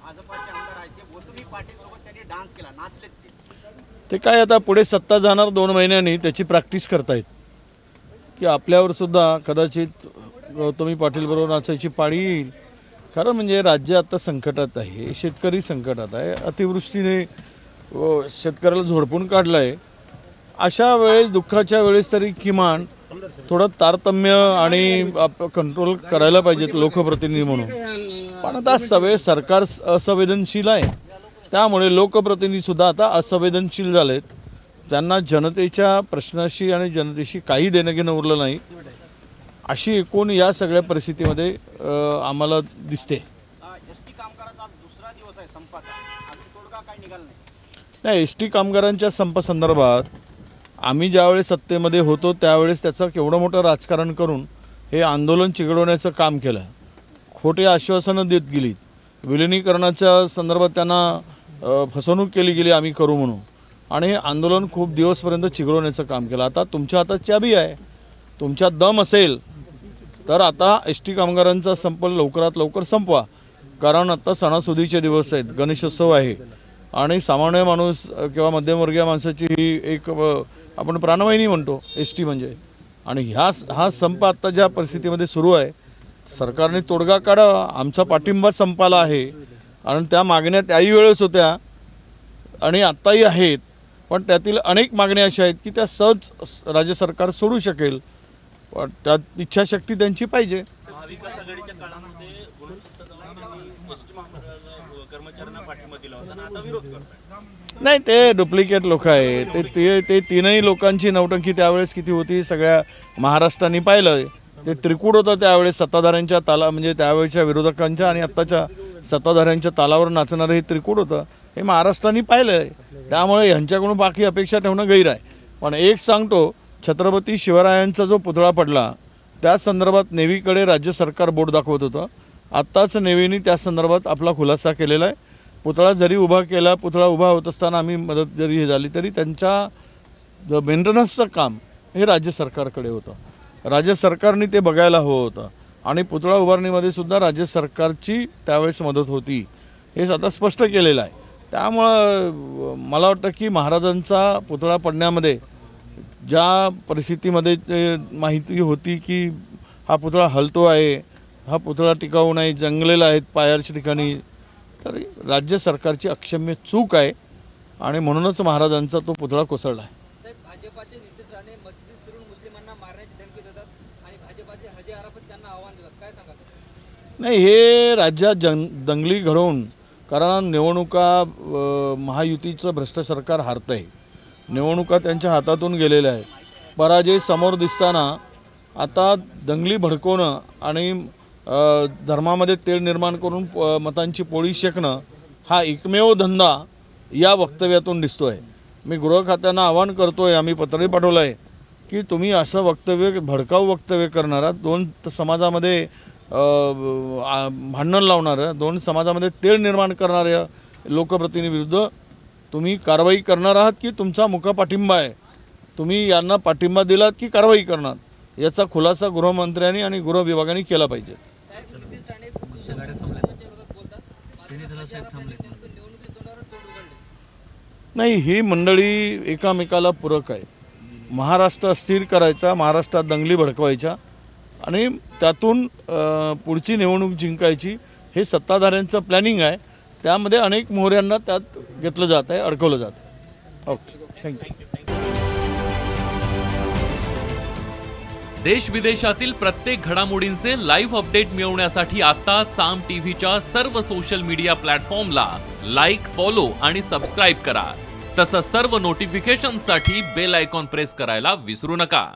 भाजपचे आमदार आहेत ते गौतमी पाटील सोबत त्यांनी डान्स केला, नाचलेत ते काय आता पुढे सत्ता जाणार 2 महिन्यांनी त्याची प्रॅक्टिस करतायत की आपल्यावर सुद्धा कदाचित गौतमी पाटील बरोबर नाचायची पाळी येईल. कारण म्हणजे राज्य आता संकटात आहे, शेतकरी संकटात आहे, अतिवृष्टीने शेतकऱ्याला झोडपून काढलं आहे. अशा वेळेस दुःखाच्या वेळेस तरी किमान थोडं तारतम्य आणि कंट्रोल करायला पाहिजेत लोकप्रतिनिधी म्हणून. पण आता सरकार असंवेदनशील आहे, त्यामुळे लोकप्रतिनिधीसुद्धा आता असंवेदनशील झालेत. त्यांना जनतेच्या प्रश्नाशी आणि जनतेशी काही देणं घेणं उरलं नाही, अशी एकूण या सगळ्या परिस्थितीमध्ये आम्हाला दिसते. एसटी कामगारांचा दुसरा दिवस आहे संपाचा, अजून तोडगा काय निघाला नाही. एसटी कामगारांच्या संपासंदर्भात आम्ही ज्यावेळेस सत्तेमध्ये होतो त्यावेळेस त्याचं केवढं मोठं राजकारण करून हे आंदोलन चिघळवण्याचं काम केलं. खोटे आश्वासनं देत गेली, विलिनीकरणाच्या संदर्भात त्यांना फसवणूक केली गेली आम्ही करू म्हणून, आणि हे आंदोलन खूप दिवसपर्यंत चिघळवण्याचं काम केलं. आता तुमच्या हातात चाबी आहे, तुमच्यात दम असेल तर आता एस टी कामगारांचा संप लवकरात लवकर संपवा. कारण आता सणासुदीचे दिवस आहेत, गणेशोत्सव आहे, आणि सामान्य माणूस किंवा मध्यमवर्गीय माणसाची ही एक आपण प्राणवाहिनी म्हणतो एस टी म्हणजे. आणि हा संप आत्ता ज्या परिस्थितीमध्ये सुरू आहे, सरकारने तोडगा काढावा. आमचा पाठिंबा संपाला आहे, आणि त्या मागण्या त्याही वेळेस होत्या आणि आत्ताही आहेत. पण त्यातील अनेक मागण्या अशा आहेत की त्या सहज राज्य सरकार सोडू शकेल, पण त्यात इच्छाशक्ती त्यांची पाहिजे. महाविकास आघाडीच्या काळामध्ये एसटी महामंडळाला कर्मचाऱ्यांना पाठिंबा दिला होता आणि आता विरोध करतात. नाही, ते डुप्लिकेट लोक आहे. ते तीनही लोकांची नौटंकी त्यावेळेस किती होती सगळ्या महाराष्ट्राने पाहिलं. ते त्रिकूट होतं त्यावेळेस सत्ताधाऱ्यांच्या ताला, म्हणजे त्यावेळेच्या विरोधकांच्या आणि आत्ताच्या सत्ताधाऱ्यांच्या तालावर नाचणारं हे त्रिकूट होतं, हे महाराष्ट्राने पाहिलं आहे. त्यामुळे ह्यांच्याकडून बाकी अपेक्षा ठेवणं गैर आहे. पण एक सांगतो, छत्रपती शिवरायांचा जो पुतळा पडला त्या संदर्भात नेव्हीकडे राज्य सरकार बोट दाखवत होतं. आत्ताच नेव्हीने त्या संदर्भात आपला खुलासा केलेला आहे. पुतळा जरी उभा केला, पुतळा उभा होत असताना आम्ही मदत जरी झाली तरी त्यांच्या मेंटेनन्सचं काम हे राज्य सरकारकडे होतं. राज्य सरकारने ते बघायला हवं होतं, आणि पुतळा उभारणीमध्ये सुद्धा राज्य सरकारची त्यावेळेस मदत होती, हे आता स्पष्ट केलेलं आहे. त्यामुळं मला वाटतं की महाराजांचा पुतळा पडण्यामध्ये ज्या परिस्थितीमध्ये माहिती होती की हा पुतळा हलतो आहे, हा पुतळा टिकाऊ नाही, जंगलेला आहेत पायाच्या ठिकाणी, तर राज्य सरकारची अक्षम्य चूक आहे, आणि म्हणूनच महाराजांचा तो पुतळा कोसळला आहे. साहेब, भाजपाचे नितेश राणे मस्जिद शिरून मुस्लिमांना मारण्याची धमकी देतात आणि भाजपाचे हजे आराफत त्यांना आव्हान देतात, काय सांगा? नाही, हे राज्यात दंगली घडवून, कारण निवडणुका महायुतीचं भ्रष्ट सरकार हारतं आहे, निवडणुका त्यांच्या हातातून गेलेल्या आहेत. पराजय समोर दिसताना आता दंगली भडकवणं आणि धर्मामध्ये तेढ निर्माण करून मतांची पोळी शेकणं हा एकमेव धंदा या वक्तव्यातून दिसतो आहे. मी गृह खात्यांना आवाहन करतो आहे, आम्ही पत्रही पाठवलं आहे की तुम्ही असं वक्तव्य, भडकाऊ वक्तव्य करणारा, 2 समाजामध्ये भांडण लावणारं, 2 समाजामध्ये तेढ निर्माण करणाऱ्या लोकप्रतिनिधीविरुद्ध तुम्ही कारवाई करणार आहात की तुमचा मुका पाठिंबा आहे, तुम्ही यांना पाठिंबा दिलात की कारवाई करणार, याचा खुलासा गृहमंत्र्यांनी आणि गृह विभागाने केला पाहिजे. नाही, ही मंडळी एकामेकाला पूरक आहे. महाराष्ट्र अस्थिर करायचा, महाराष्ट्रात दंगली भडकवायच्या आणि त्यातून पुढची निवडणूक जिंकायची, हे सत्ताधाऱ्यांचं प्लॅनिंग आहे. त्यामध्ये अनेक मोहऱ्यांना त्यात घेतलं जात आहे, अडकवलं जात आहे. Okay, thank you. देश विदेशातील प्रत्येक घडामोडींचे लाईव्ह अपडेट मिळवण्यासाठी आता साम टीव्हीच्या सर्व सोशल मीडिया प्लॅटफॉर्मला लाईक, फॉलो आणि सबस्क्राईब करा. तसंच सर्व नोटिफिकेशनसाठी बेल आयकॉन प्रेस करायला विसरू नका.